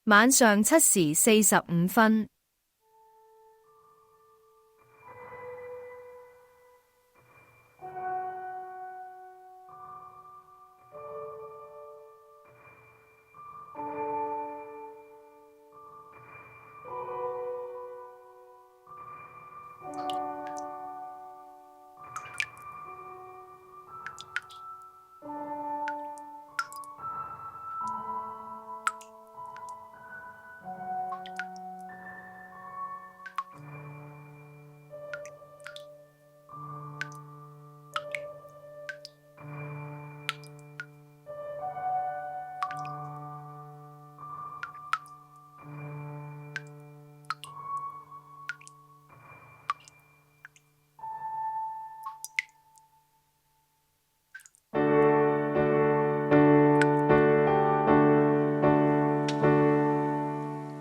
晚上7時45分。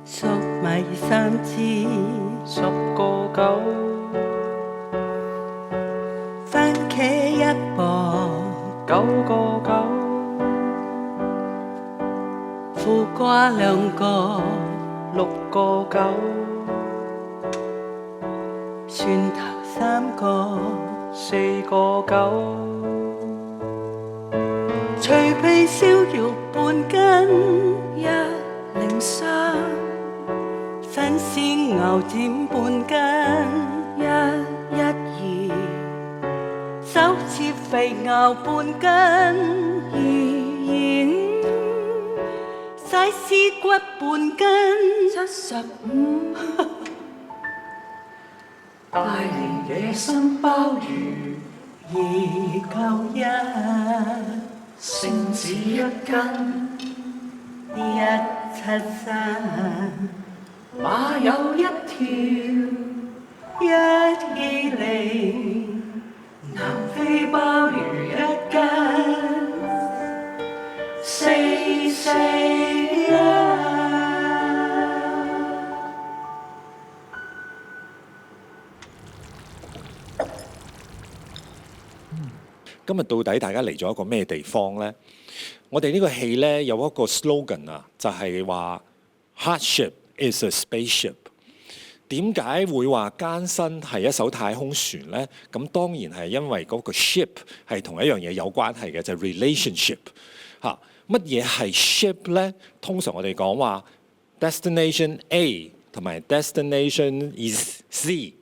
粟米3支10個9，番茄1磅9個9，苦瓜2個6個9，蒜頭3個4個9，脆皮燒肉半斤103，新鮮牛展半斤112，手切肥牛半斤225，西施骨半斤75，大連野生鮑魚291，聖子1斤173，馬有1條120，南非鮑魚1斤441。今日到底大家嚟咗一個咩地方呢？我哋呢個戲呢，有一個 slogan 啊，就係話 Hardship is a spaceship。點解會話艱辛係一艘太空船呢？咁當然係因為嗰個 ship 係同一樣嘢有關係嘅，就係 relationship 嚇。乜嘢係 ship 呢？通常我哋講話 destination A 同埋 destination is C。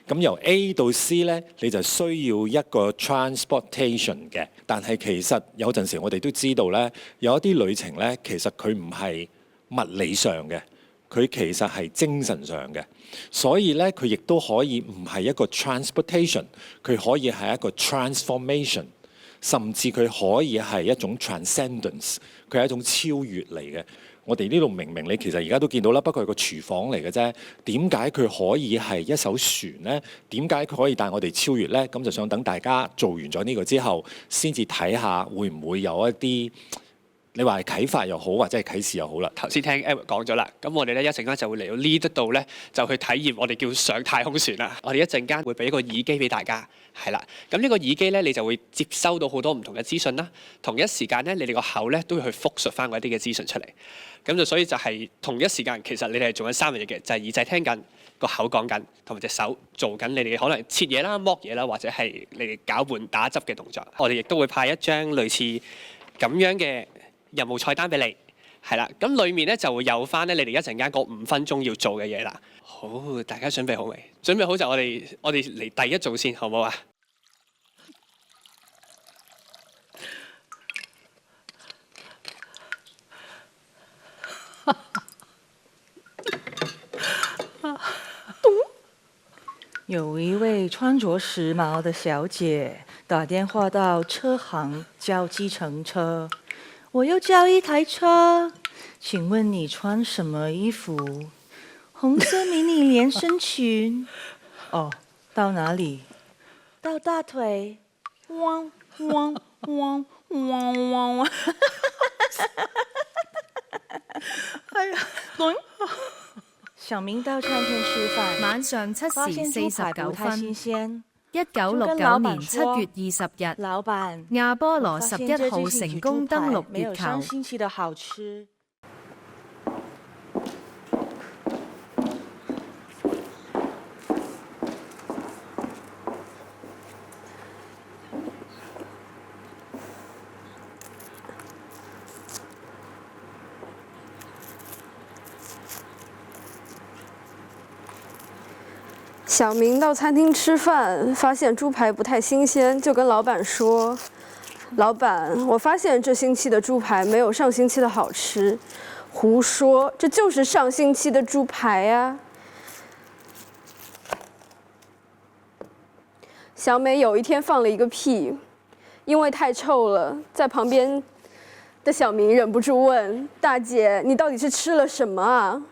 咁由 A 到 C 咧，你就需要一個 transportation 嘅。但係其實有陣時我哋都知道咧，有一啲旅程咧，其實佢唔係物理上嘅，佢其實係精神上嘅。所以咧，佢亦都可以唔係一個 transportation， 佢可以係一個 transformation， 甚至佢可以係一種 transcendence， 佢係一種超越嚟嘅。我哋呢度明明你其實而家都見到啦，不過係個廚房嚟嘅啫。點解佢可以係一艘船呢？點解佢可以帶我哋超越呢？咁就想等大家做完咗呢個之後，先至睇下會唔會有一啲你話係啟發又好，或者係啟示又好啦。頭先聽 Edward 講咗啦，咁我哋咧一陣間就會嚟到呢度咧，就去體驗我哋叫上太空船啦。我哋一陣間會俾一個耳機俾大家，係啦。咁呢個耳機咧，你就會接收到好多唔同嘅資訊啦。同一時間咧，你哋個口咧都會去複述翻嗰啲嘅資訊出嚟。咁就所以就係同一時間，其實你哋係做緊3樣嘢嘅，就係耳仔聽緊，個口講緊，同埋隻手做緊你哋可能切嘢啦、剝嘢啦，或者係你哋攪拌打汁嘅動作。我哋亦都會派一張類似咁樣嘅任務菜單俾你，係啦。咁裡面咧就會有翻咧你哋一陣間嗰5分鐘要做嘅嘢啦。好，大家準備好未？準備好就我哋嚟第一組先，好唔好啊？有一位穿着時髦的小姐打電話到車行叫計程車，我要叫一台車，請問你穿什麼衣服？紅色迷你連身裙。哦，到哪裡？到大腿。汪汪汪汪汪汪！哎呀，小明到餐廳吃飯，晚上7時49分。新鮮。1969年7月20日，老闆，亞波羅11號成功登陸月球。沒有上星期的好吃。小明到餐厅吃饭，发现猪排不太新鲜，就跟老板说：“老板，我发现这星期的猪排没有上星期的好吃。”胡说，这就是上星期的猪排啊！小美有一天放了一个屁，因为太臭了，在旁边的小明忍不住问：“大姐，你到底是吃了什么啊？”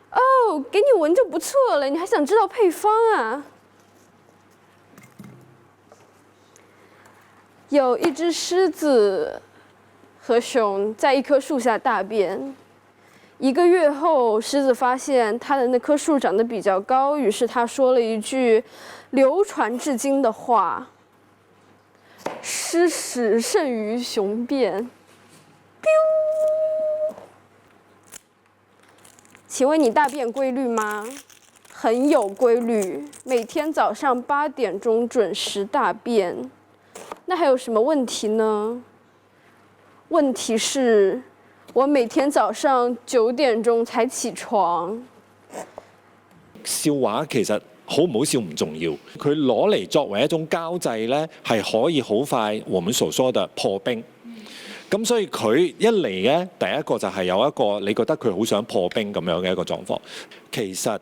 哦，给你闻就不错了，你还想知道配方啊？有一只狮子和熊在一棵树下大便。1个月后，狮子发现它的那棵树长得比较高，于是他说了一句流传至今的话：“狮屎胜于熊便。”请问你大便规律吗？很有规律，每天早上8点钟准时大便。那还有什么问題呢？問題是，我每天早上9點鐘才起床。笑話其實好唔好笑唔重要，佢攞嚟作為一種交際呢，係可以好快我們所說的破冰。咁所以佢一嚟咧，第一個就係有一個你覺得佢好想破冰咁樣嘅一個狀況。其實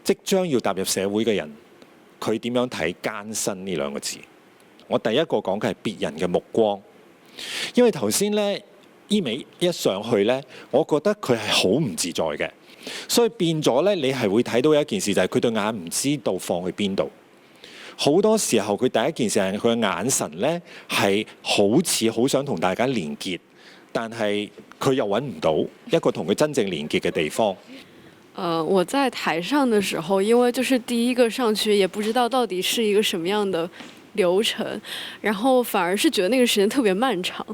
即將要踏入社會嘅人，佢點樣睇艱辛呢兩個字？我第一個講嘅係別人嘅目光，因為頭先咧依美一上去咧，我覺得佢係好唔自在嘅，所以變咗咧，你係會睇到一件事就係佢對眼唔知道放去邊度。好多時候佢第一件事係佢嘅眼神咧係好似好想同大家連結，但係佢又揾唔到一個同佢真正連結嘅地方。我在台上的時候，因為就是第一個上去，也不知道到底是一個什麼樣的流程，然後反而是覺得那個時間特別漫長，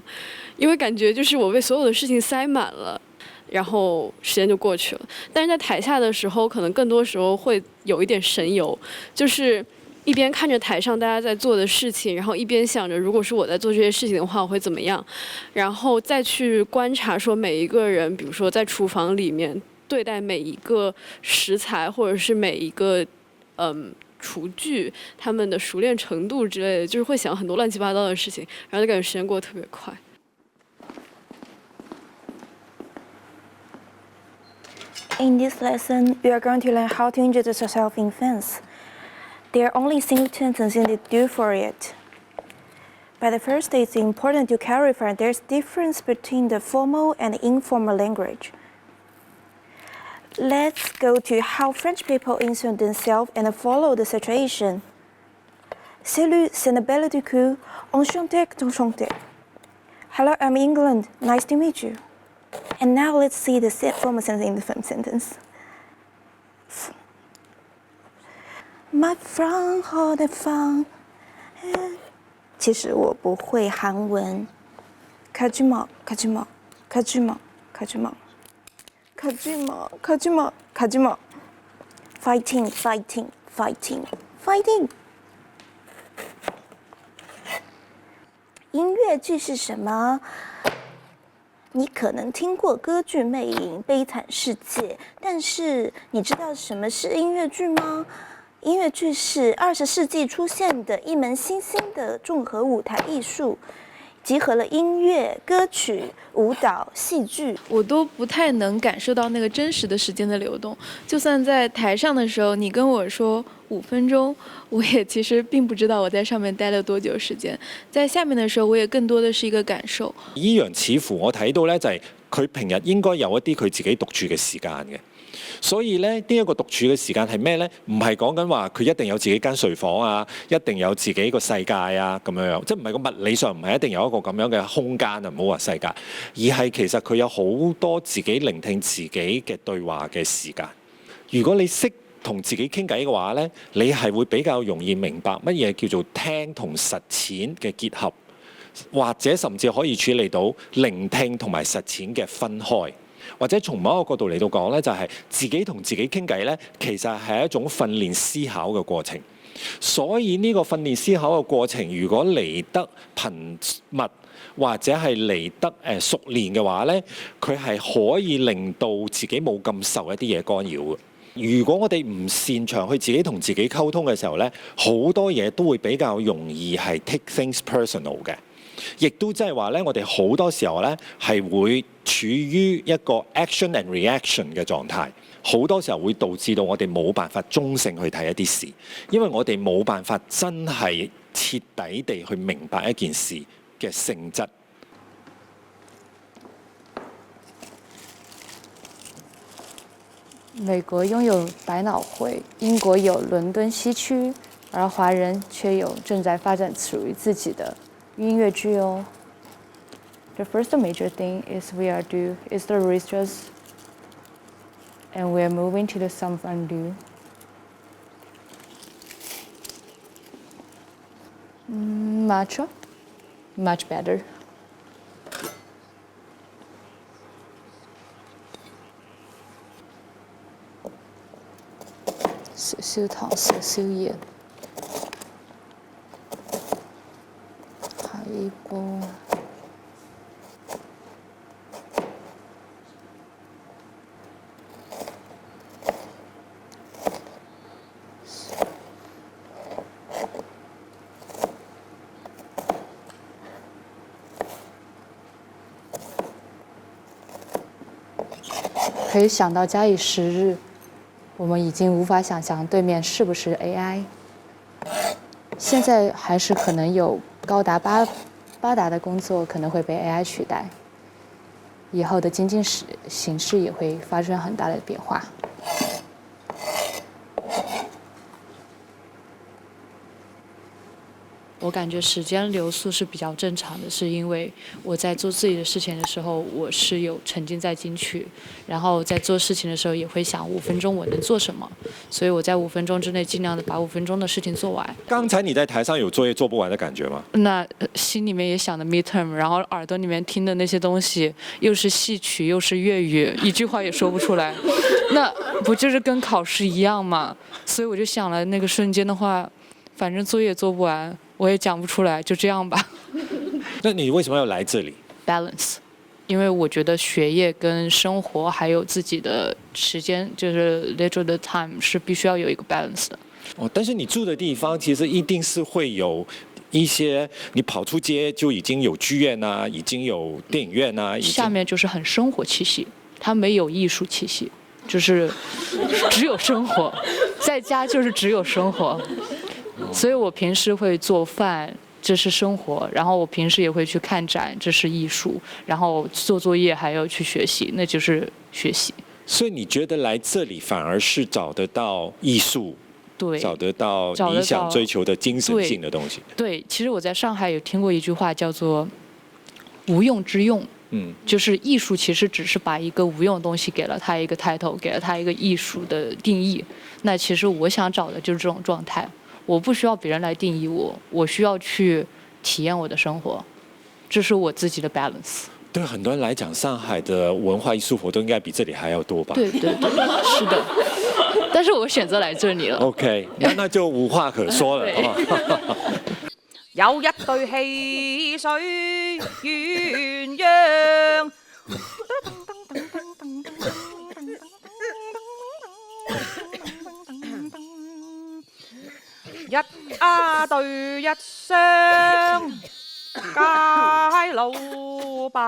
因為感覺就是我被所有的事情塞滿了。然後時間就過去了，但是在台下的時候，可能更多時候會有一點神遊，就是一邊看着台上大家在做的事情，然後一邊想着如果是我在做這些事情的話，我會怎麼樣，然後再去觀察說每一個人，比如說在廚房裡面對待每一個食材，或者是每一個廚具，他們的熟練程度之類的，就是會想很多亂七八糟的事情，然後就感覺時間過得特別快。In this lesson, we are going to learn how to introduce yourself in French. There are only single sentences you need to do for it. But the first, it's important to clarify there's difference between the formal and informal language. Let's go to how French people insert themselves and follow the situation. Salut, c'est une belle du coup. Enchanté, enchanté. Hello, I'm England. Nice to meet you. And now let's see the formal sentence in the first sentence. My friend had a fun. 其实我不会韩文。가지마, 가지마, 가지마, 가지마. 가지마, 가지마, 가지마. Fighting, fighting, fighting, fighting. 音乐剧是什么？你可能听过歌剧《魅影》《悲惨世界》，但是你知道什么是音乐剧吗？音乐剧是20世紀出現的一門新興的綜合舞台藝術，集合了音樂、歌曲、舞蹈、戲劇。我都不太能感受到那個真實的時間的流動。就算在台上的時候，你跟我說5分鐘，我也其實並不知道我在上面待了多久時間。在下面的時候，我也更多的是一個感受。依樣似乎我睇到呢，就係佢平日應該有一啲佢自己獨處嘅時間嘅。所以咧，呢一個獨處嘅時間係咩呢？唔係講緊話佢一定有自己間睡房啊，一定有自己個世界啊咁樣樣，即係唔係個物理上唔係一定有一個咁樣嘅空間啊，唔好話世界，而係其實佢有好多自己聆聽自己嘅對話嘅時間。如果你識同自己傾偈嘅話呢，你係會比較容易明白乜嘢叫做聽同實踐嘅結合，或者甚至可以處理到聆聽同埋實踐嘅分開。或者從某一個角度嚟到講呢，就係自己同自己傾偈呢，其實係一種訓練思考嘅過程。所以呢個訓練思考嘅過程，如果嚟得頻密或者係嚟得熟練嘅話呢，佢係可以令到自己冇咁受一啲嘢干擾嘅。如果我哋唔擅長去自己同自己溝通嘅時候呢，好多嘢都會比較容易係 take things personal 嘅，亦都即係話呢，我哋好多時候呢係會處於一個 action and reaction 嘅狀態，好多時候會導致到我哋冇辦法中性去睇一啲事，因為我哋冇辦法真係徹底地去明白一件事嘅性質。美国拥有百脑汇，英国有伦敦西区，而华人却有正在发展属于自己的音乐剧哦。The first major thing is we are due is the research, and we are moving to the something new. Much better. 少少糖，少少鹽，下一步。可以想到假以时日，我们已经无法想象对面是不是 AI。现在还是可能有高达八达的工作可能会被 AI 取代，以后的经济形势也会发生很大的变化。我感觉时间流速是比较正常的，是因为我在做自己的事情的时候，我是有沉浸在进去，然后在做事情的时候也会想5分钟我能做什么，所以我在5分钟之内尽量的把5分钟的事情做完。剛才你在台上有作業做不完的感覺嗎？那心里面也想的 midterm， 然後耳朵里面聽的那些東西又是戲曲又是粵語，一句話也說不出來，那不就是跟考試一樣嗎？所以我就想了，那個瞬間的話，反正作業做不完，我也講不出來，就這樣吧。那你為什麼要來這裡 ？Balance， 因為我覺得學業跟生活還有自己的時間，就是 leisure 的 time 是必須要有一個 balance 的。哦，但是你住的地方其實一定是會有一些，你跑出街就已經有劇院啊，已經有電影院啊。下面就是很生活氣息，它沒有藝術氣息，就是只有生活，在家就是只有生活。所以我平時會做飯，這是生活，然後我平時也會去看展，這是藝術，然後做作業還要去學習，那就是學習。所以你覺得來這裡反而是找得到藝術，對，找得到你想追求的精神性的東西。對，其實我在上海有聽過一句話叫做無用之用。就是藝術其實只是把一個無用的東西給了它一個 title， 給了它一個藝術的定義。那其實我想找的就是這種狀態。我不需要別人來定義我，我需要去體驗我的生活，這是我自己的 balance。對很多人來講，上海的文化藝術活動應該比這裡還要多吧？對對對，是的。但是我選擇來這裡了。OK，那就無話可說了，好不好？有一對戲水鴛鴦。一對一雙，偕老白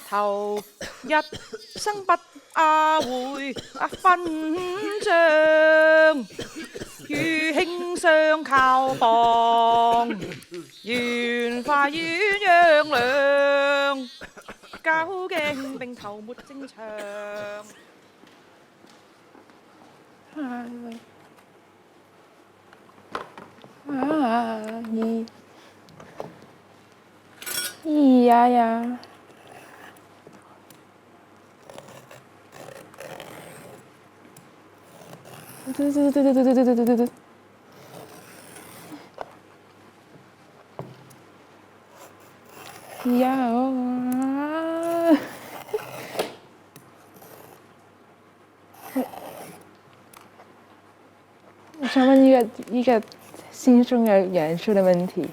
頭，一生不會分賬，與兄相靠傍，緣快鴛鴦娘，交頸並頭沒正長。咿呀呀，对，呀哦，我想問一個心中有元素的問題。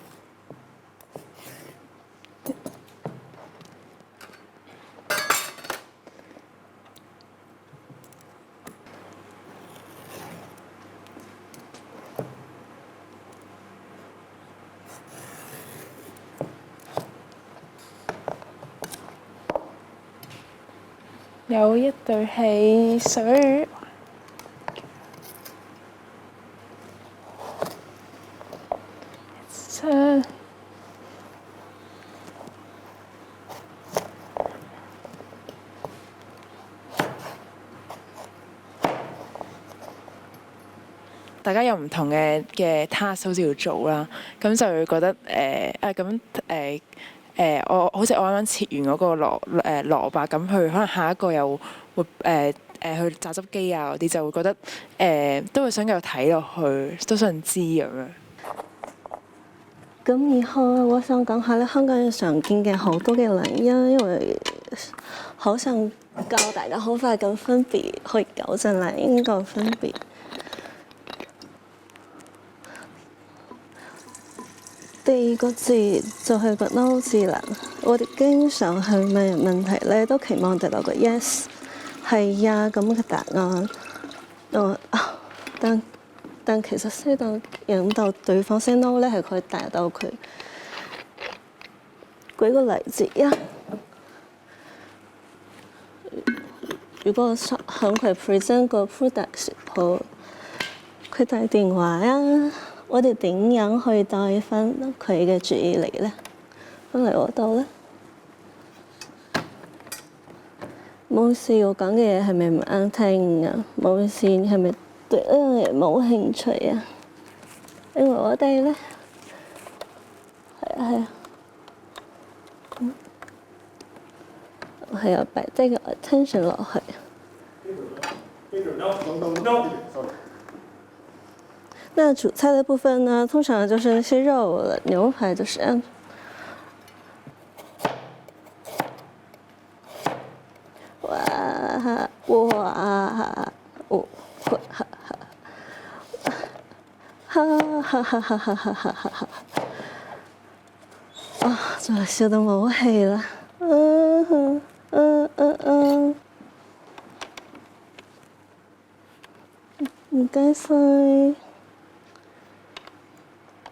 有一隊汽水。大家有唔同嘅task 好似要做啦，咁就會覺得我好似我啱啱切完嗰個蘿蔔咁，佢可能下一個又會去榨汁機啊嗰啲，就會覺得都會想繼續睇落去，都想知咁樣。咁以後我想講下咧，香港人常見嘅好多嘅原因，因為好想教大家好快咁分別，去糾正懶音個分別。第二個字就係個 no 字啦。我哋經常去問人問題咧，都期望得到個 yes 係呀咁嘅答案。但其實識到引導對方 say no 咧，係佢達到佢。舉個例子啊，如果向佢 present 個 product 時候，佢打電話啊。我哋點樣去帶翻佢嘅注意力咧？翻嚟我度咧，冇事，我講嘅嘢係咪唔啱聽啊？冇事係咪對呢樣嘢冇興趣啊？因為我哋咧，係啊，擺低個 attention 落去。那主菜的部分呢，通常就是那些肉了，牛排就是哇啊，真係笑到冇氣啦！唔該晒。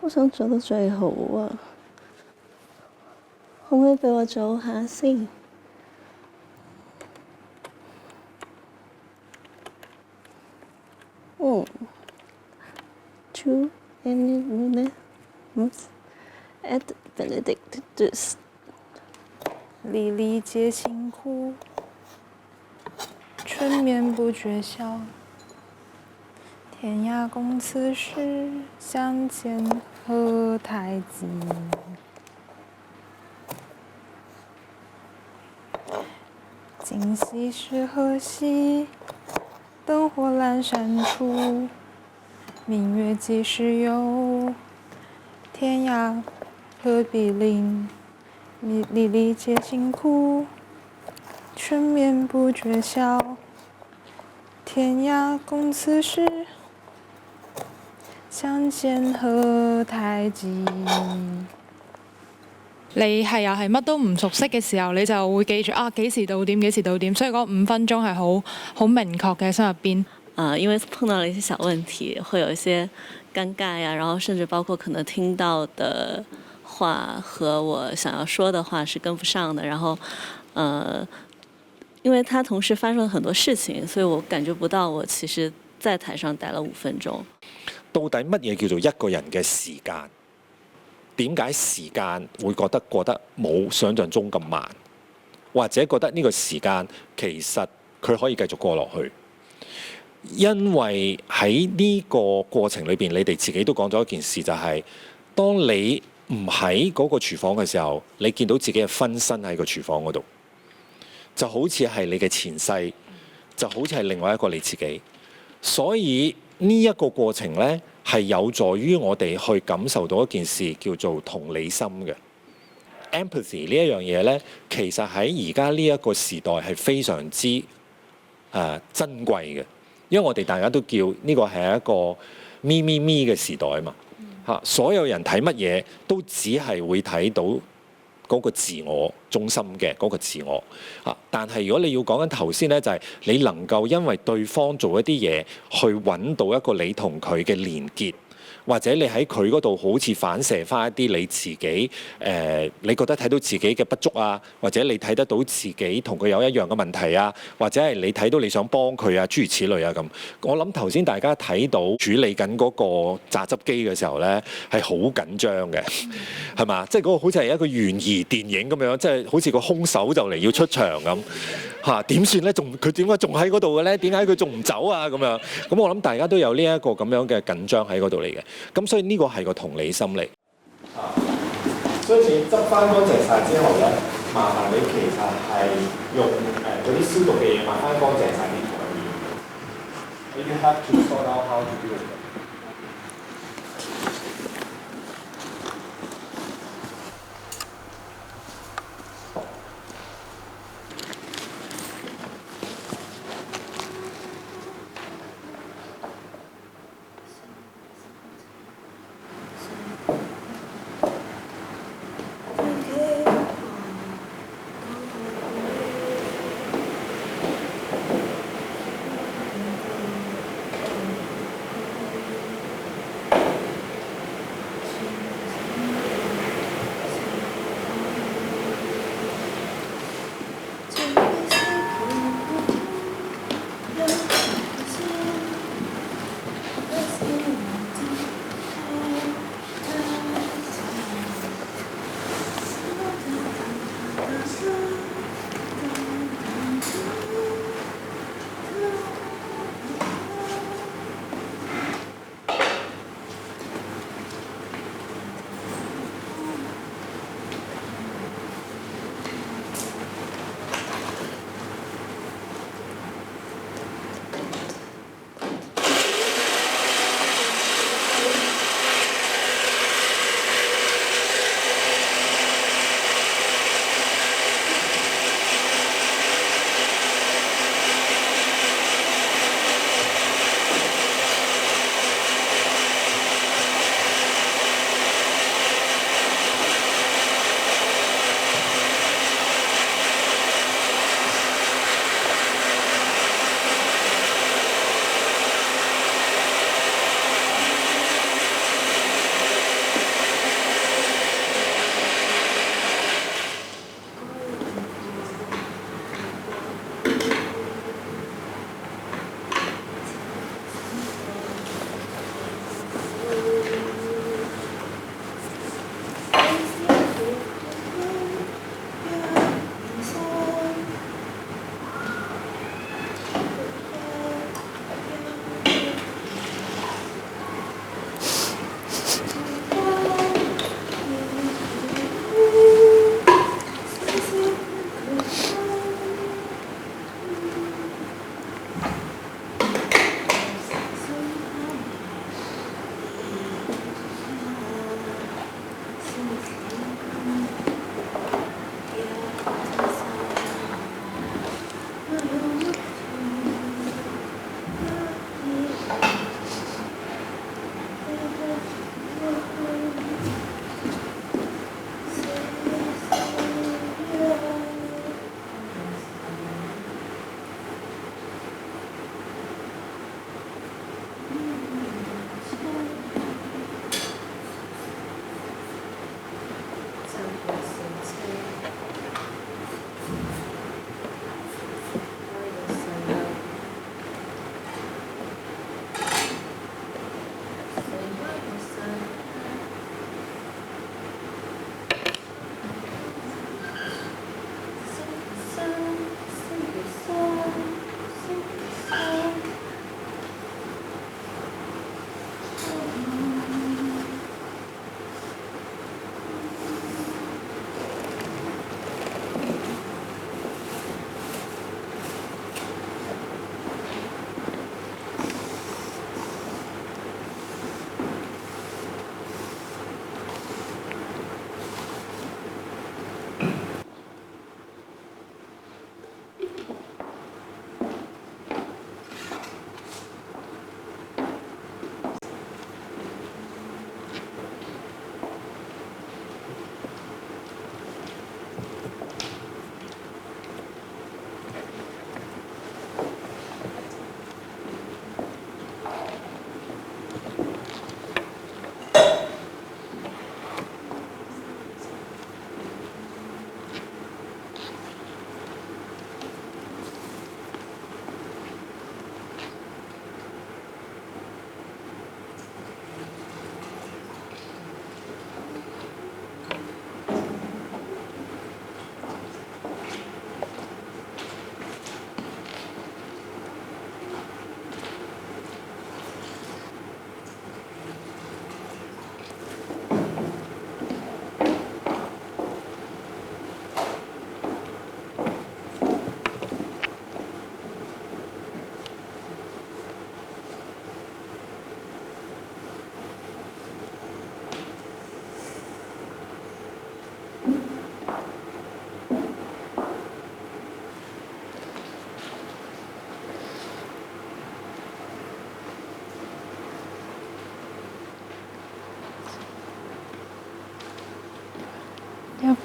我想做到最好啊！可唔可以俾我做下先？Tu es et benedictus。粒粒皆辛苦，春眠不觉晓。天涯共此时，相见何太急。今夕是何夕？灯火阑珊处，明月几时有？天涯何必临？粒粒皆辛苦，春眠不觉晓。天涯共此时。相見何太急。你係又係乜都唔熟悉嘅時候，你就會記住啊幾時到點，幾時到點，所以嗰5分鐘係好明確嘅心入邊。因為碰到了一些小問題，會有一些尷尬呀，然後甚至包括可能聽到的話和我想要說的話是跟不上的，然後因為它同時發生了很多事情，所以我感覺不到我其實在台上待了5分鐘。到底乜嘢叫做一個人嘅時間？點解時間會覺得過得冇想像中咁慢，或者覺得呢個時間其實佢可以繼續過落去？因為喺呢個過程裏邊，你哋自己都講咗一件事，就係當你唔喺嗰個廚房嘅時候，你見到自己嘅分身喺個廚房嗰度，就好似係你嘅前世，就好似係另外一個你自己。所以呢一個過程呢，係有助於我哋去感受到一件事叫做同理心嘅 empathy 呢一樣嘢呢，其實喺而家呢一個時代係非常之珍貴嘅，因為我哋大家都叫呢個係一個咪咪咪嘅時代啊嘛嚇，所有人睇乜嘢都只係會睇到嗰個自我中心嘅嗰個自我啊，但係如果你要講緊頭先呢，就係你能夠因為對方做一啲嘢去揾到一個你同佢嘅連結，或者你喺佢嗰度好似反射翻一啲你自己你覺得睇到自己嘅不足啊，或者你睇得到自己同佢有一樣嘅問題啊，或者係你睇到你想幫佢啊，諸如此類啊咁。我諗頭先大家睇到處理緊嗰個榨汁機嘅時候咧，係好緊張嘅，係嘛？即係嗰個好似係一個懸疑電影咁樣，即係好似個兇手就嚟要出場咁嚇，點算咧？佢點解仲喺嗰度嘅咧？點解佢仲唔走啊？咁樣咁我諗大家都有呢一個咁樣嘅緊張喺嗰度嚟嘅，咁所以呢個係個同理心嚟。所以你執翻乾淨晒之後咧，麻煩你其實係用嗰啲消毒嘅嘢抹翻乾淨晒啲台面。You have to sort out how to do it.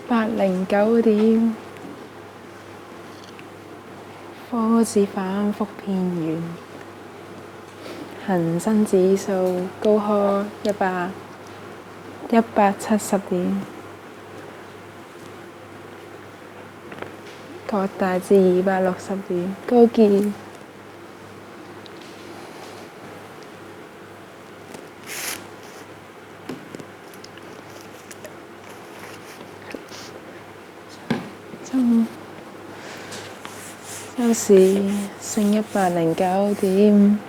109點，科指反覆偏軟，恒生指數高開170點，擴大至260點，高見收市升109點，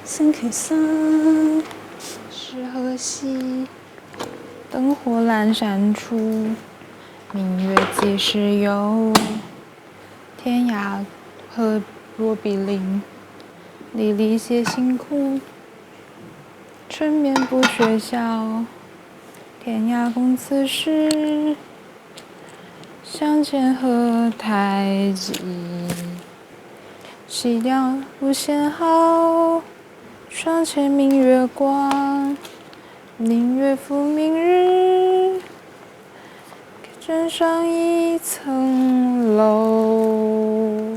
星期三，是河西，灯火阑珊处，明月几时有？天涯何若比邻，离离些辛苦，春眠不觉晓。天涯共此时，相见何太急。夕阳无限好，窗前明月光，宁愿负明日，更上一層樓。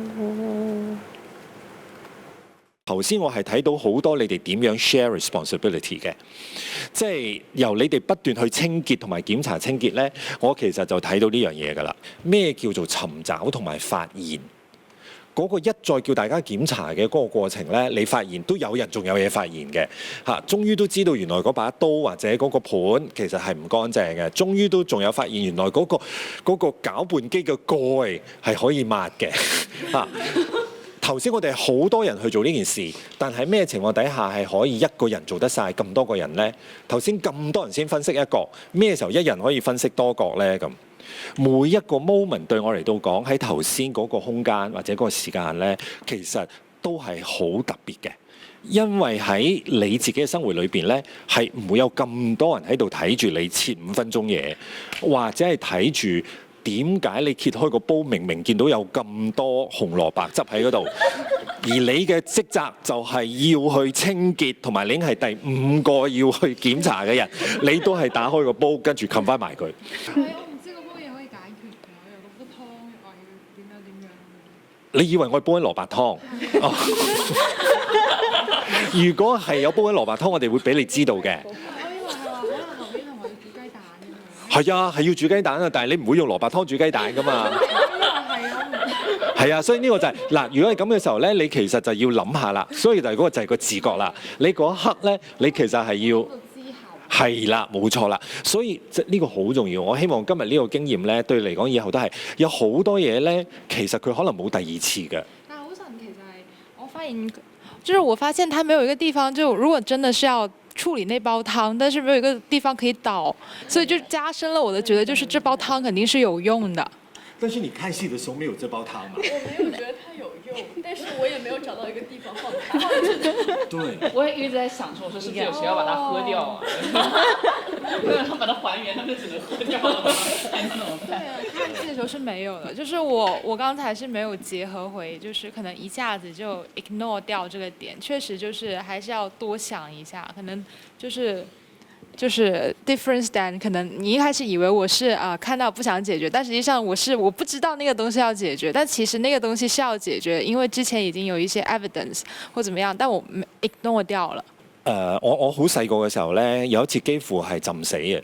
頭先我係睇到好多你哋點樣 share responsibility 嘅，即係由你哋不斷去清潔同埋檢查清潔呢，我其實就睇到呢樣嘢㗎啦。咩叫做尋找同埋發現？嗰個一再叫大家檢查嘅嗰個過程呢，你發現都有人仲有嘢發現嘅嚇，終於都知道原來嗰把刀或者嗰個盤其實係唔乾淨嘅，終於都仲有發現原來嗰個攪拌機嘅蓋係可以抹嘅嚇。頭先我哋好多人去做呢件事，但係咩情況底下係可以一個人做得晒咁多個人呢？頭先咁多人先分析一個，咩時候一人可以分析多個呢？咁每一個 moment 對我嚟到講喺頭先嗰個空間或者嗰個時間呢，其實都係好特別嘅，因為喺你自己嘅生活裏邊呢，係唔會有咁多人喺度睇住你切5分鐘嘢，或者係睇住。點解你揭開個煲，明明見到有咁多紅蘿蔔汁喺嗰度，而你嘅職責就係要去清潔，同埋你已經係第5個要去檢查嘅人，你都係打開個煲，跟住冚翻埋佢。係啊，我唔知個煲嘢可以解決㗎，我又覺得湯話要點樣。你以為我煲緊蘿蔔湯？如果係有煲緊蘿蔔湯，我哋會俾你知道嘅。係啊，係要煮雞蛋啊！但係你唔會用蘿蔔湯煮雞蛋噶嘛。係啊，所以呢個就係嗱，如果係咁嘅時候咧，你其實就要諗下啦。所以就係嗰個就係個自覺啦。你嗰一刻咧，你其實係要係啦，冇錯啦。所以呢個好重要。我希望今日呢個經驗咧，對你嚟講以後都係有好多嘢咧，其實佢可能冇第二次嘅。但係好神奇就係我發現它沒有一個地方，就如果真的是要處理那煲湯，但是沒有一個地方可以倒，所以就加深了我的覺得，就是這煲湯肯定是有用的。但是你看戲的時候沒有這煲湯嘛？我沒有覺得它有用，但是我也沒有找到一個地方放它。對，我也一直在想說，是不是有誰要把它喝掉啊？沒有人把它還原，他們只能喝掉了。對啊，看戲的時候是沒有的，就是我剛才是沒有結合回，就是可能一下子就 ignore 掉這個點，確實就是還是要多想一下，可能就是 difference than 可能你一開始以為我是看到不想解決，但實際上我不知道那個東西要解決，但其實那個東西是要解決，因為之前已經有一些 evidence 或怎麼樣，但我 ignore 掉了。我好細個嘅時候呢，有一次幾乎係浸死嘅。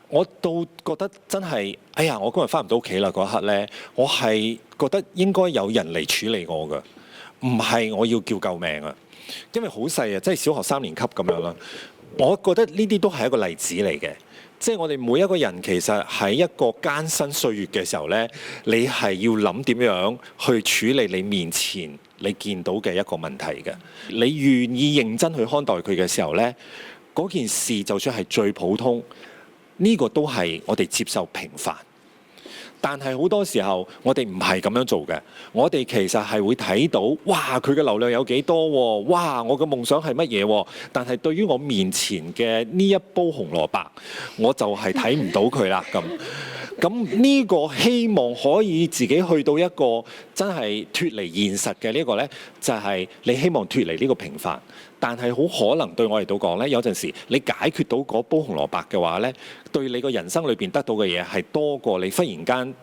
我到覺得真係，哎呀！我今日翻唔到屋企啦嗰刻呢，我係覺得應該有人嚟處理我㗎，唔係我要叫救命啊！因為好細啊，即係小學3年級咁樣啦。我覺得呢啲都係一個例子嚟嘅，即係我哋每一個人其實喺一個艱辛歲月嘅時候呢，你係要諗點樣去處理你面前你見到嘅一個問題嘅。你願意認真去看待佢嘅時候呢，嗰件事就算係最普通。呢個都係我哋接受平凡，但係好多時候我哋唔係咁樣做嘅。我哋其實係會睇到，哇！佢嘅流量有幾多喎？哇！我嘅夢想係乜嘢？但係對於我面前嘅呢一煲紅蘿蔔，我就係睇唔到佢啦咁。咁呢個希望可以自己去到一個真係脫離現實嘅呢個呢，就係你希望脫離呢個平凡。但係好可能對我嚟到講呢，有陣時你解決到嗰煲紅蘿蔔嘅話呢，對你個人生裏邊得到嘅嘢係多過你忽然間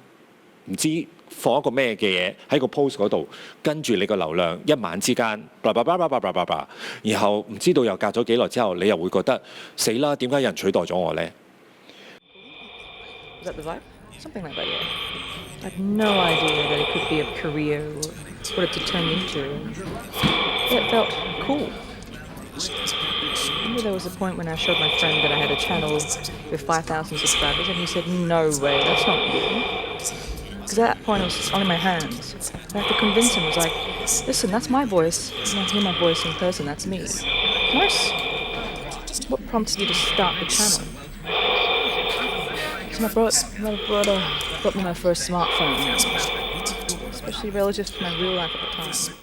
唔知放一個咩嘅嘢喺個 post 嗰度，跟住你個流量一晚之間，然後唔知道又隔咗幾耐之後，你又會覺得死啦！點解有人取代咗我呢？ Was that the vibe? Something like that, yeah. I had no idea that it could be a career or what it to turn into. Yeah, it felt cool. I remember there was a point when I showed my friend that I had a channel with 5,000 subscribers, and he said, "No way, that's not you." Because at that point, it was just only my hands. I had to convince him. I was like, "Listen, that's my voice. You want to hear my voice in person? That's me." Nice. What prompted you to start the channel? My brother got me my first smartphone, especially relative to my real life at the time.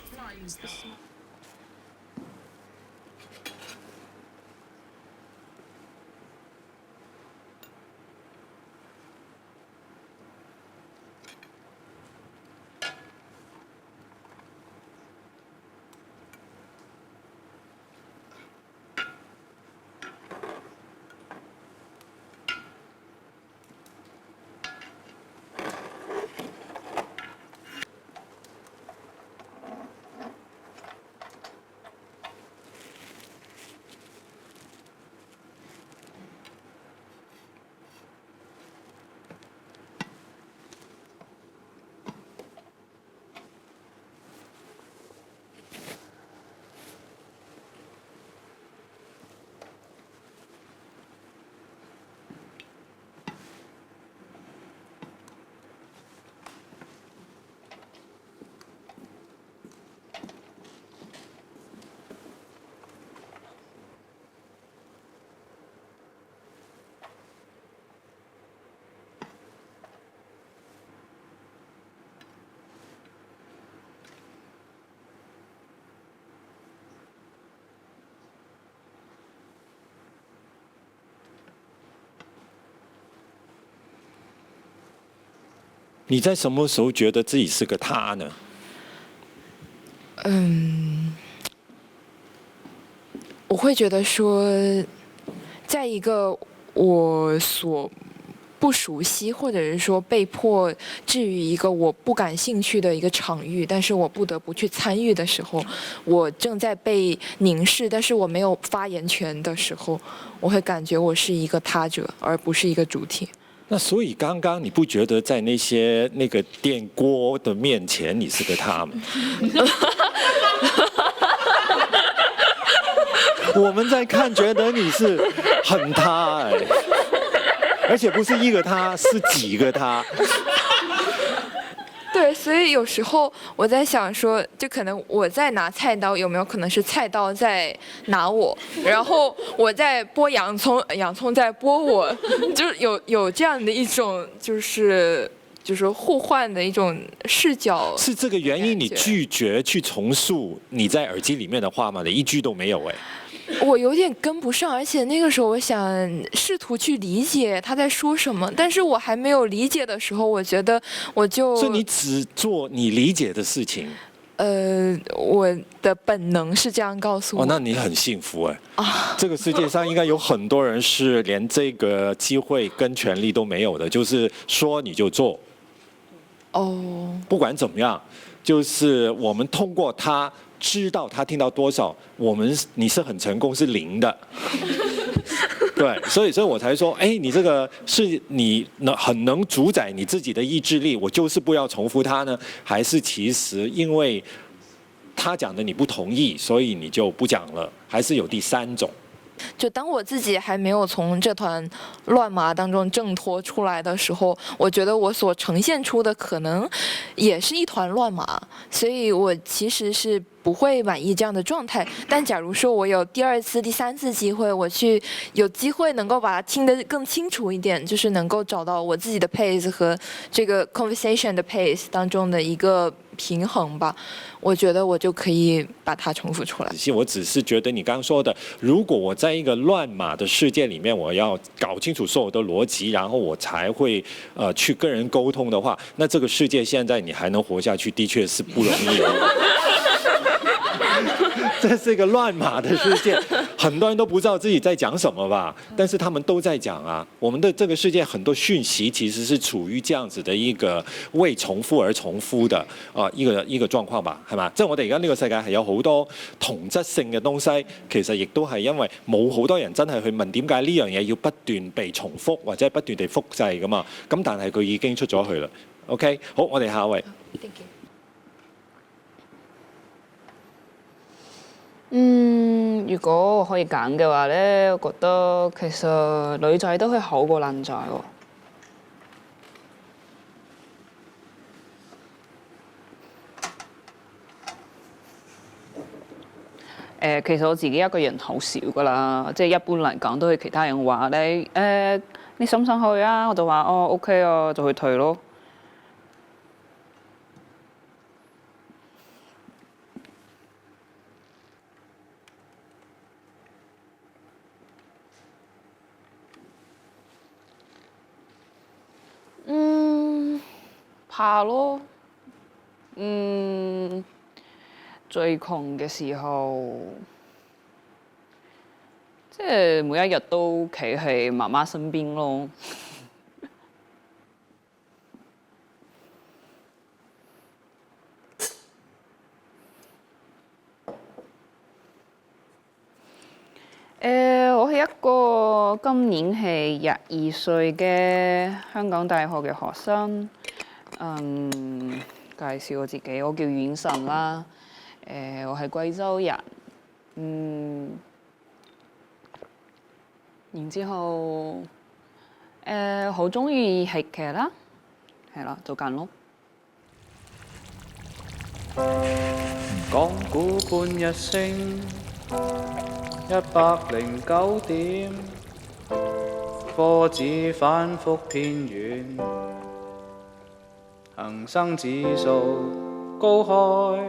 你在什麼時候覺得自己是個他呢？我會覺得說，在一個我所不熟悉，或者是說被迫置於一個我不感興趣的一個場域，但是我不得不去參與的時候，我正在被凝視，但是我沒有發言權的時候，我會感覺我是一個他者，而不是一個主體。那所以剛剛你不覺得在那個電鍋的面前你是個他嗎？我們在看覺得你是很他哎，而且不是一個他，是幾個他。對，所以有時候我在想說，就可能我在拿菜刀，有沒有可能是菜刀在拿我，然後我在剝洋蔥，洋蔥在剝我，就是有這樣的一種就是互換的一種視角。是這個原因你拒絕去重述你在耳機裡面的話嗎？你一句都沒有哎。我有點跟不上，而且那個時候我想試圖去理解他在說什麼，但是我還沒有理解的時候，我覺得我就……所以你只做你理解的事情。我的本能是這樣告訴我。哦，那你很幸福哎。啊，這個世界上應該有很多人是連這個機會跟權利都沒有的，就是說你就做。哦。不管怎麼樣，就是我們通過他知道他听到多少，你是很成功，是0的。对，所以我才说，哎，你这个是你很能主宰你自己的意志力，我就是不要重复它呢，还是其实因为他讲的你不同意，所以你就不讲了，还是有第3种？就当我自己还没有从这团乱麻当中挣脱出来的时候，我觉得我所呈现出的可能也是一团乱麻，所以我其实是不会满意这样的状态。但假如说我有第2次、第3次机会，我去有机会能够把它听得更清楚一点，就是能够找到我自己的 pace 和这个 conversation 的 pace 当中的一个平衡吧，我觉得我就可以把它重复出来。我只是觉得你刚刚说的，如果我在一个乱码的世界里面，我要搞清楚所有的逻辑，然后我才会去跟人沟通的话，那这个世界现在你还能活下去，的确是不容易哦。这是一个乱码的世界，很多人都不知道自己在讲什么吧，但是他们都在讲啊。我们的这个世界很多讯息其实是处于這樣子的一個為重複而重複的一個狀況吧，係嘛？即係我哋而家呢個世界係有好多同質性嘅東西，其實亦都係因為冇好多人真係去問點解呢樣嘢要不斷被重複或者不斷地複製噶嘛。咁但係佢已經出咗去啦。OK， 好，我哋下一位。如果我可以揀嘅話呢，我覺得其實女仔都可以好過男仔喎。其實我自己一個人好少噶啦，即係一般嚟講都係其他人話你想唔想去啊？我就話哦 OK 啊，就去退咯。怕咯，最窮嘅時候，即係每一日都企喺媽媽身邊咯。我係一個今年係22歲嘅香港大學嘅學生。介紹我自己，我叫遠神啦。我係貴州人。然之後好中意戲劇啦，係啦，就揀咯。講古半日升109點，科指反覆偏遠。恒生指數高開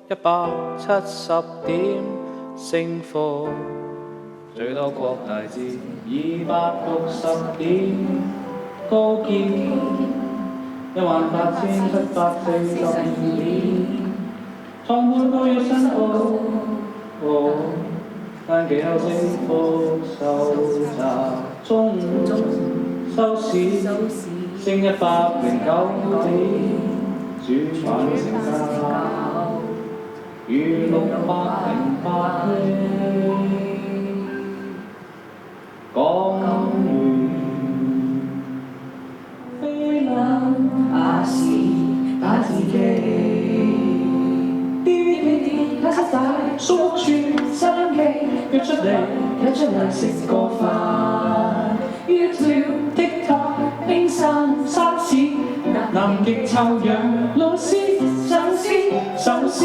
170點，升幅最多擴大至260點，高見18742點，創每個月新高，但其後升幅收窄，中午收市升109點，主板成交逾608億。講完菲林亞視打字機 DVD 卡式帶數屋村收音機約出嚟食個飯 YouTube TikTok 冰山沙士南極臭氧老師壽司。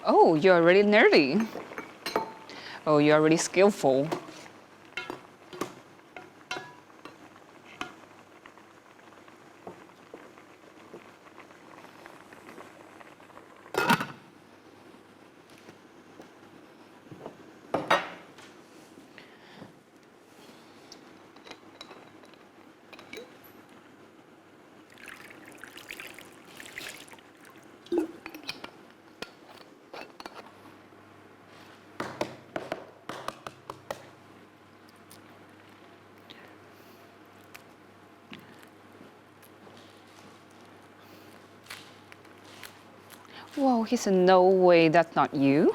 Oh, you are really nerdy. Oh, you are really skillful. Wow, he said, no way, that's not you.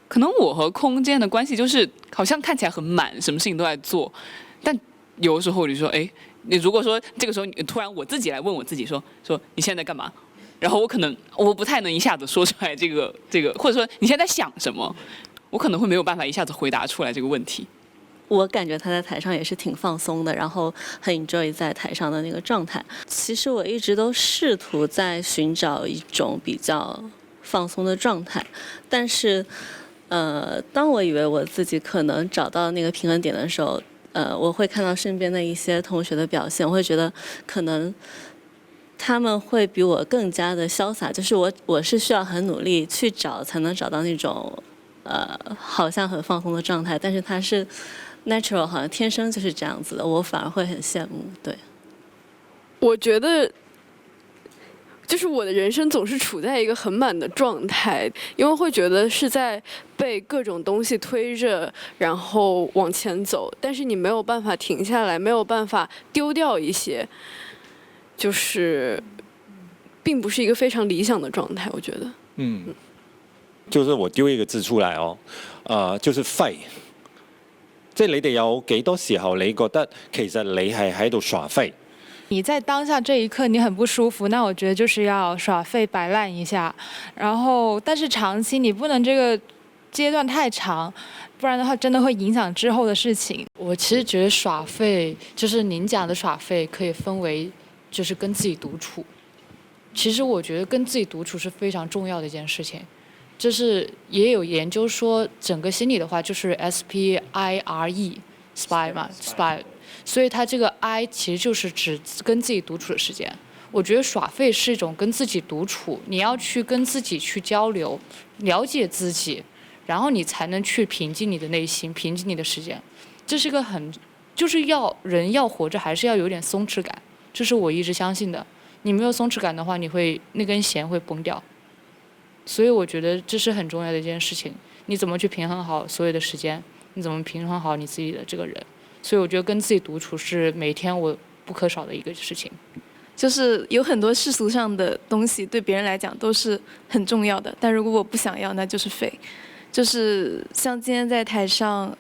可能我和空间的关系就是好像看起来很满，什么事情都在做，但有的时候你说，哎，你如果说这个时候你突然我自己来问我自己说你现在在干嘛？然后我可能我不太能一下子说出来这个，或者说你现在在想什么，我可能会没有办法一下子回答出来这个问题。我感觉他在台上也是挺放松的，然后很 enjoy 在台上的那个状态。其实我一直都试图在寻找一种比较放松的状态，但是当我以为我自己可能找到那个平衡点的时候，我会看到身边的一些同学的表现，我会觉得可能他们会比我更加的潇洒，就是我是需要很努力去找才能找到那种好像很放松的状态，但是他是 natural， 好像天生就是这样子的，我反而会很羡慕。对，我觉得就是我的人生总是处在一个很满的状态，因为会觉得是在被各种东西推着，然后往前走，但是你没有办法停下来，没有办法丢掉一些，就是并不是一个非常理想的状态，我觉得。就是我丟一個字出來哦，就是廢。即係你哋有幾多時候你覺得其實你係喺度耍廢？你在當下這一刻你很不舒服，那我覺得就是要耍廢擺爛一下，然後但是長期你不能這個階段太長，不然的話真的會影響之後的事情。我其實覺得耍廢就是您講的耍廢可以分為就是跟自己獨處，其實我覺得跟自己獨處是非常重要的一件事情。就是也有研究說，整個心理的話就是 SPIRE，SPI 嘛 ，SPI， 所以它這個 I 其實就是指跟自己獨處的時間。我覺得耍廢是一種跟自己獨處，你要去跟自己去交流，了解自己，然後你才能去平靜你的內心，平靜你的時間。這是個很，就是人要活着還是要有點鬆弛感，這是我一直相信的。你沒有鬆弛感的話，你會那根弦會崩掉。所以我覺得這是很重要的一件事情，你怎麼去平衡好所有的時間，你怎麼平衡好你自己的這個人。所以我覺得跟自己獨處是每天我不可少的一個事情。就是有很多世俗上的東西對別人來講都是很重要的，但如果我不想要，那就是廢。就是像今天在台上，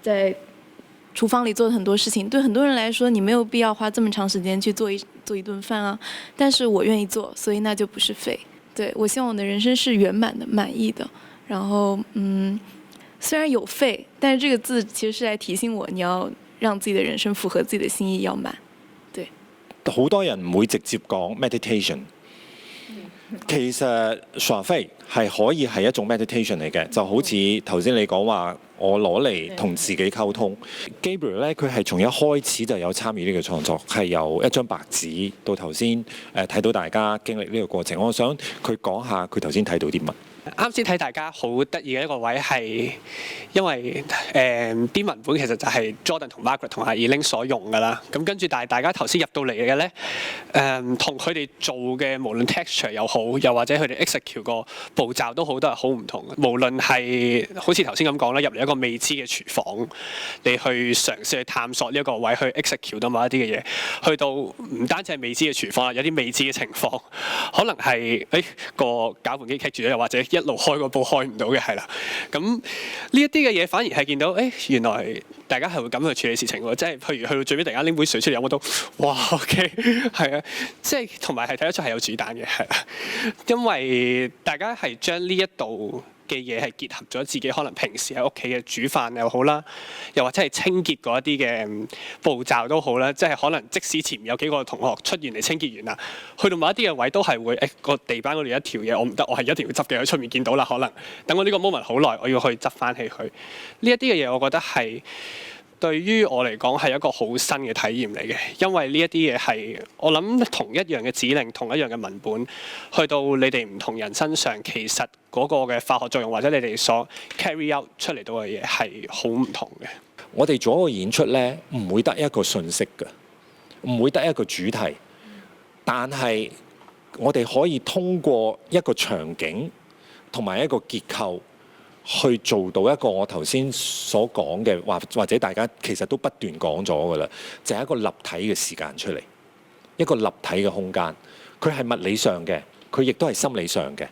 在廚房裡做的很多事情，對很多人來說，你沒有必要花這麼長時間去做一頓飯啊，但是我願意做，所以那就不是廢。對，我希望我的人生是圓滿的、滿意的。然後，雖然有廢，但是這個字其實是來提醒我，你要讓自己的人生符合自己的心意，要滿。對。好多人唔會直接講 meditation， 其實耍廢係可以係一種 meditation 嚟嘅，就好似頭先你講話，我攞嚟同自己溝通。Gabriel 咧，佢係從一開始就有參與呢個創作，係由一張白紙到頭先睇到大家經歷呢個過程。我想佢講下佢頭先睇到啲乜。啱先睇大家好得意嘅一個位係，因為啲文本其實就係 Jordan 同 Margaret 同阿 Eileen 所用㗎啦。咁跟住，但係大家頭先入到嚟嘅咧，同佢哋做嘅無論 texture 又好，又或者佢哋 execute 個步驟都好，都係好唔同嘅。無論係好似頭先咁講啦，入嚟一個未知嘅廚房，你去嘗試去探索呢一個位，去 execute 到某一啲嘅嘢，去到唔單止係未知嘅廚房啦，有啲未知嘅情況，可能係個攪拌機棘住咗，又或者一路開個煲開唔到嘅，係啦。咁呢一啲嘅嘢反而係見到，原來大家係會咁去處理事情喎。即係譬如去到最尾突然間拎杯水出嚟飲，我都哇 OK 係啊，即係同埋係睇得出係有煮蛋嘅，係啦。因為大家係將呢一度嘅嘢係結合咗自己可能平時喺屋企嘅煮飯又好啦，又或者係清潔嗰一啲嘅步驟都好啦，即係可能即使前面有幾個同學出完嚟清潔完啦，去到某一啲嘅位都係會個地板嗰度有一條嘢我唔得，我係一定要執嘅，喺出面見到啦，可能等我呢個 moment 好耐，我要去執翻起佢。呢一啲嘅嘢，我覺得係對於我嚟講係一個好新嘅體驗嚟嘅，因為呢一啲嘢係我諗同一樣嘅指令、同一樣嘅文本，去到你哋唔同人身上，其實嗰個嘅化學作用或者你哋所 carry out 出嚟到嘅嘢係好唔同嘅。我哋做一個演出呢，唔會得一個信息嘅，唔會得一個主題，但係我哋可以通過一個場景同埋一個結構去做到一個我頭先所講嘅，或者大家其實都不斷講咗㗎啦，就係一個立體嘅時間出嚟，一個立體嘅空間。佢係物理上嘅，佢亦都係心理上嘅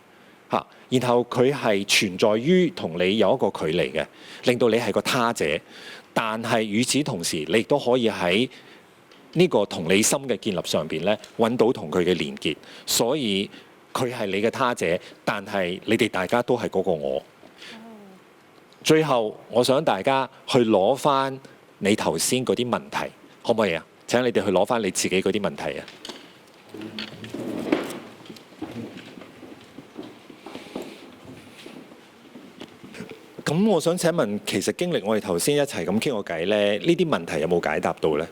嚇。然後佢係存在於同你有一個距離嘅，令到你係個他者。但係與此同時，你亦都可以喺呢個同理心嘅建立上邊咧，揾到同佢嘅連結。所以佢係你嘅他者，但係你哋大家都係嗰個我。最後，我想大家去攞翻你頭先嗰啲問題，可唔可以啊？請你哋去攞翻你自己嗰啲問題啊！咁我想請問，其實經歷我哋頭先一齊咁傾個偈呢，呢啲問題有冇解答到呢？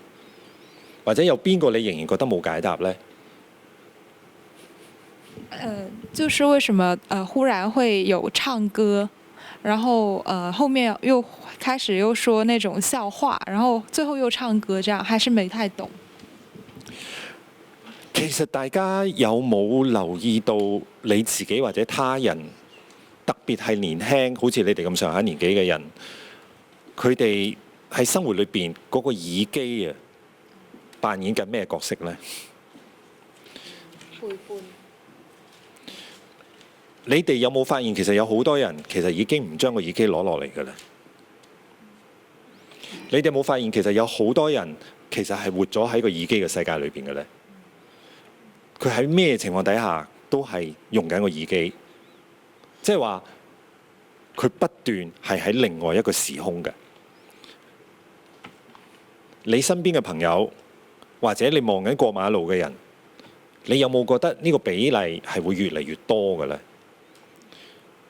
或者有邊個你仍然覺得冇解答呢？就是為什麼忽然會有唱歌，然後後面又開始又說那種笑話，然後最後又唱歌，這樣還是沒太懂。其實大家有冇留意到你自己或者他人？特別係年輕，好似你哋咁上下年紀嘅人，佢哋喺生活裏邊嗰個耳機啊，扮演緊咩角色呢？陪伴。你哋有冇發現其實有好多人其實已經唔將個耳機攞落嚟㗎啦？你哋有冇發現其實有好多人其實係活咗喺個耳機嘅世界裏邊嘅呢？佢喺咩情況底下都係用緊個耳機？即係話，佢不斷係喺另外一個時空嘅。你身邊嘅朋友，或者你望緊過馬路嘅人，你有冇覺得呢個比例係會越嚟越多嘅呢？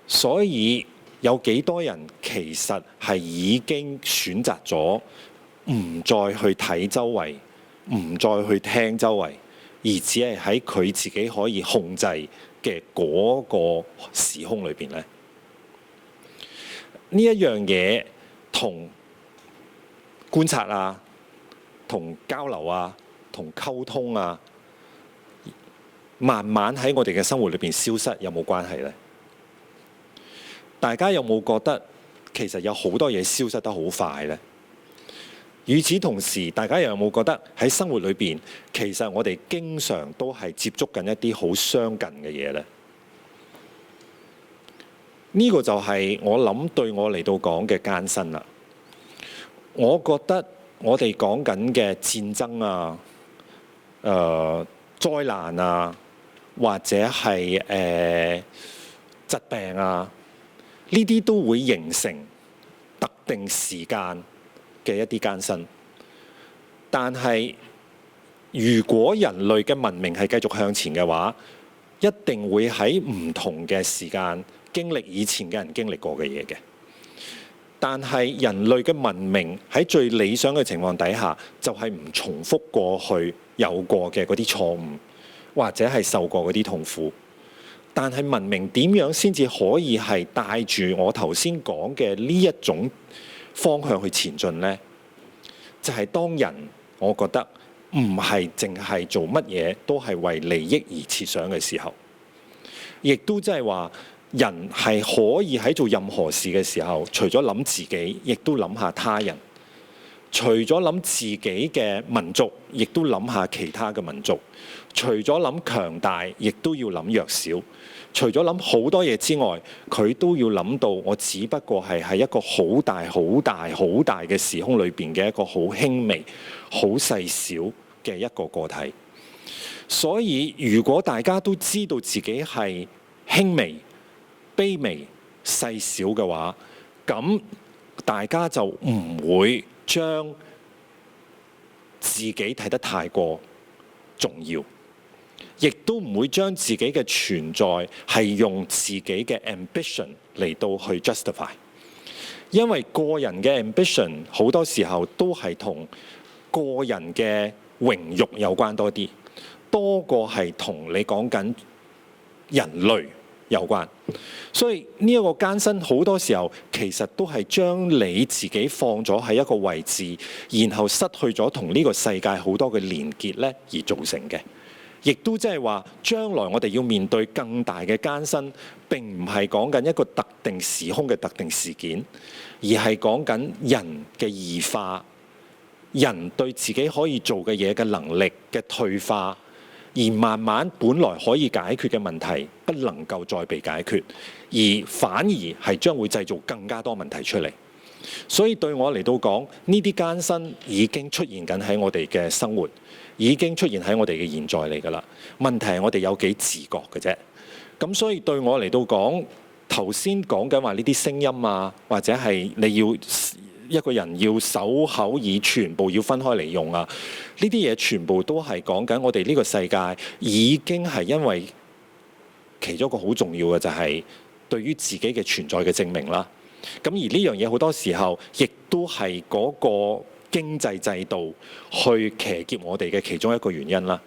所以有幾多人其實係已經選擇咗唔再去睇周圍，唔再去聽周圍，而只係喺佢自己可以控制嘅嗰個時空裏邊呢，呢一樣嘢同觀察啊、同交流啊、同溝通啊，慢慢喺我哋嘅生活裏邊消失，有冇關係呢？大家有冇覺得其實有好多嘢消失得好快呢？與此同時，大家又有冇覺得喺生活裏邊，其實我哋經常都係接觸緊一啲好相近嘅嘢呢？呢個就係我諗對我嚟到講嘅艱辛啦。我覺得我哋講緊嘅戰爭啊、災難啊，或者係疾病啊，呢啲都會形成特定時間嘅一啲艱辛，但係如果人類嘅文明係繼續向前嘅話，一定會喺唔同嘅時間經歷以前嘅人經歷過嘅嘢嘅。但係人類嘅文明喺最理想嘅情況底下，就係唔重複過去有過嘅嗰啲錯誤，或者係受過嗰啲痛苦。但係文明點樣先至可以係帶住我頭先講嘅呢一種方向去前進呢？就係當人，我覺得唔係淨係做乜嘢都係為利益而設想嘅時候，亦都即係話人係可以喺做任何事嘅時候，除咗諗自己，亦都諗下他人；除咗諗自己嘅民族，亦都諗下其他嘅民族；除咗諗強大，亦都要諗弱小。除咗諗好多嘢之外，佢都要諗到我只不過係喺一個好大、好大、好大嘅時空裏邊嘅一個好輕微、好細小嘅一個個體。所以如果大家都知道自己係輕微、卑微、細小嘅話，咁大家就唔會將自己睇得太過重要。亦都唔會將自己嘅存在係用自己嘅 ambition 嚟到去 justify， 因為個人嘅 ambition 好多時候都係同個人嘅榮辱有關多啲，多過係同你講緊人類有關。所以呢一個艱辛好多時候其實都係將你自己放咗喺一個位置，然後失去咗同呢個世界好多嘅連結咧而造成嘅。亦都即係話，將來我哋要面對更大嘅艱辛，並唔係講緊一個特定時空嘅特定事件，而係講緊人嘅異化，人對自己可以做嘅嘢嘅能力嘅退化，而慢慢本來可以解決嘅問題，不能夠再被解決，而反而係將會製造更加多問題出嚟。所以對我嚟到講，呢啲艱辛已經出現緊喺我哋嘅生活，已經出現喺我哋嘅現在嚟㗎啦。問題係我哋有幾自覺嘅啫。咁所以對我嚟到講，頭先講緊話呢啲聲音啊，或者係你要一個人要手口耳全部要分開嚟用啊，呢啲嘢全部都係講緊我哋呢個世界已經係因為其中一個好重要嘅就係對於自己嘅存在嘅證明啦。咁而呢樣嘢好多時候，亦都係嗰個經濟制度去騎劫我哋嘅其中一個原因啦。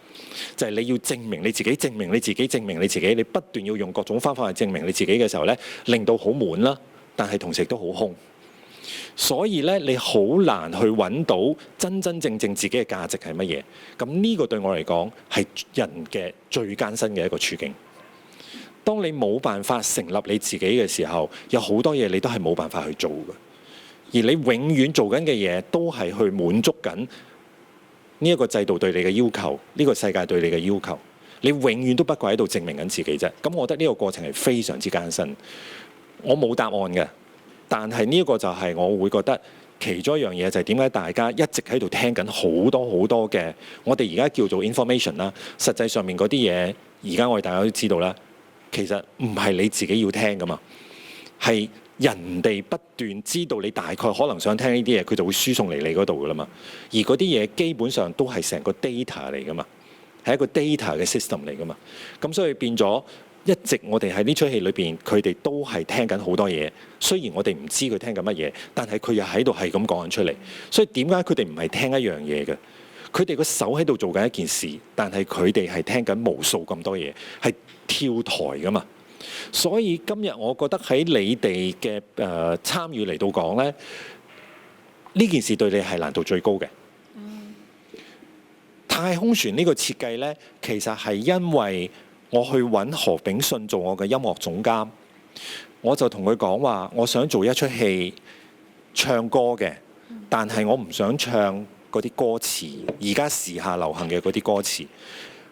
就係你要證明你自己，證明你自己，證明你自己，你不斷要用各種方法去證明你自己嘅時候呢，令到好滿啦，但係同時都好空。所以呢，你好難去揾到真真正正自己嘅價值係乜嘢。咁呢個對我嚟講係人嘅最艱辛嘅一個處境。當你冇辦法成立你自己嘅時候，有好多嘢你都係冇辦法去做嘅，而你永遠做緊嘅嘢都係去滿足緊呢一個制度對你嘅要求，呢個世界對你嘅要求，你永遠都不過喺度證明緊自己啫。咁我覺得呢個過程係非常之艱辛。我冇答案嘅，但係呢一個就係我會覺得其中一樣嘢就係點解大家一直喺度聽緊好多好多嘅，我哋而家叫做 information 啦。實際上面嗰啲嘢，而家我哋大家都知道啦。其實唔係你自己要聽噶嘛，係人哋不斷知道你大概可能想聽呢啲嘢，佢就會輸送嚟你嗰度噶啦嘛。而嗰啲嘢基本上都係成個 data 嚟噶嘛，係一個 data 嘅 system 嚟噶嘛。咁所以變咗一直我哋喺呢出戲裏邊，佢哋都係聽緊好多嘢。雖然我哋唔知佢聽緊乜嘢，但係佢又喺度係咁講緊出嚟。所以點解佢哋唔係聽一樣嘢嘅？佢哋個手喺度做緊一件事，但係佢哋係聽緊無數咁多嘢，係跳台噶嘛。所以今日我覺得喺你哋嘅參與嚟到講咧，呢件事對你係難度最高嘅。太空船呢個設計咧，其實係因為我去揾何炳信做我嘅音樂總監，我就同佢講話，我想做一出戲唱歌嘅，但係我唔想唱嗰啲歌詞，而家時下流行嘅嗰啲歌詞，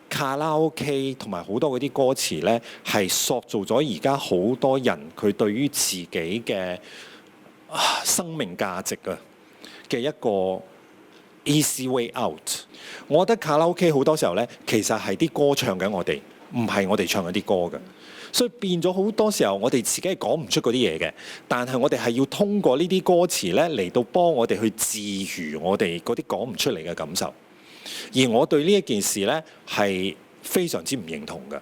卡拉 OK 同埋好多嗰啲歌詞呢，係塑造咗而家好多人佢對於自己嘅生命價值嘅一個 easy way out。我覺得卡拉 OK 好多時候呢，其實係啲歌唱緊我哋，唔係我哋唱緊啲歌嘅。所以變咗好多時候，我哋自己係講唔出嗰啲嘢嘅，但係我哋係要通過呢啲歌詞呢嚟到幫我哋去治愈我哋嗰啲講唔出嚟嘅感受。而我對呢一件事呢係非常之唔認同嘅。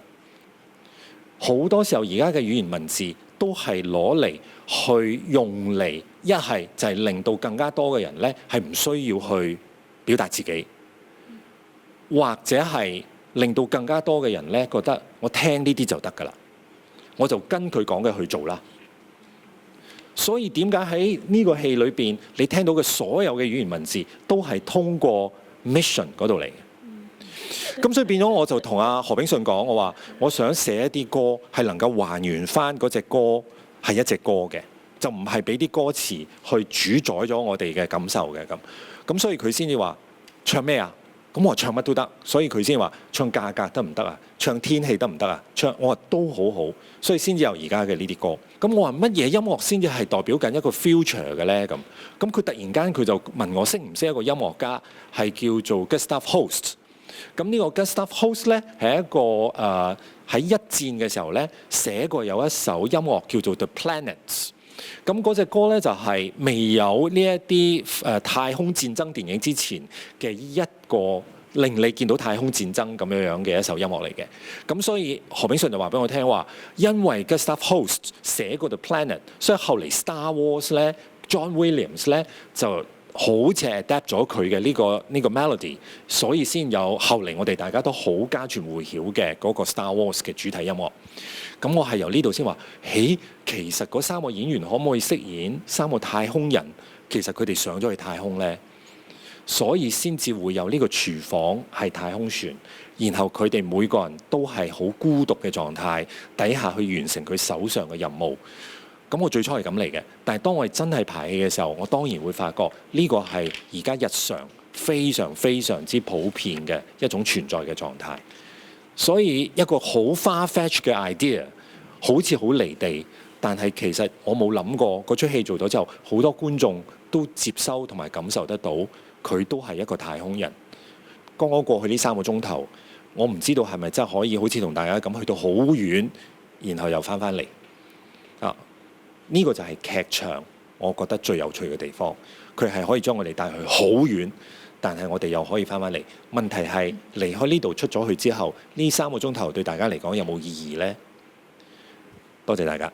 好多時候而家嘅語言文字都係攞嚟去用嚟，一係就係令到更加多嘅人呢係唔需要去表達自己，或者係令到更加多嘅人呢覺得我聽呢啲就得㗎啦。我就跟佢講嘅去做啦。所以點解喺呢個戲裏邊，你聽到嘅所有嘅語言文字都係通過 mission 嗰度嚟嘅。咁所以變咗，我就同阿何炳信講，我話我想寫一啲歌係能夠還原翻嗰隻歌係一隻歌嘅，就唔係俾啲歌詞去主宰咗我哋嘅感受嘅咁。咁所以佢先至話唱咩啊？咁我話唱乜都得，所以佢先話唱價格得唔得啊？唱天氣得唔得啊？我話都好好，所以先至有而家嘅呢啲歌。咁我話乜嘢音樂先至係代表緊一個 future 嘅咧？咁佢突然間佢就問我識唔識一個音樂家係叫做 Gustav Holst。咁呢個 Gustav Holst 咧係一個喺一戰嘅時候咧寫過有一首音樂叫做 The Planets。咁嗰隻歌咧就係未有呢一啲太空戰爭電影之前嘅一個令你見到太空戰爭咁樣嘅一首音樂嚟嘅。咁所以何炳信就話俾我聽話，因為 Gustav Holst 寫過 The Planet， 所以後嚟 Star Wars 咧 John Williams 咧就好似 adapt 咗佢嘅呢個 melody， 所以先有後嚟我哋大家都好家傳戶曉嘅嗰個 Star Wars 嘅主題音樂。咁我係由呢度先話，其實嗰3個演員可唔可以飾演3個太空人？其實佢哋上咗去太空呢，所以先至會有呢個廚房係太空船，然後佢哋每個人都係好孤獨嘅狀態底下去完成佢手上嘅任務。咁我最初係咁嚟嘅，但係當我哋真係排戲嘅時候，我當然會發覺呢個係而家日常非常非常之普遍嘅一種存在嘅狀態。所以一個好 far-fetched 嘅 idea， 好似好離地，但係其實我冇諗過嗰出戲做咗之後，好多觀眾都接收同埋感受得到，佢都係一個太空人。剛剛過去呢3個鐘頭，我唔知道係咪真係可以好似同大家咁去到好遠，然後又翻嚟啊！呢個就係劇場，我覺得最有趣嘅地方。佢係可以將我哋帶去好遠，但係我哋又可以翻嚟。問題係離開呢度出咗去之後，呢3個鐘頭對大家嚟講有冇意義呢？多謝大家。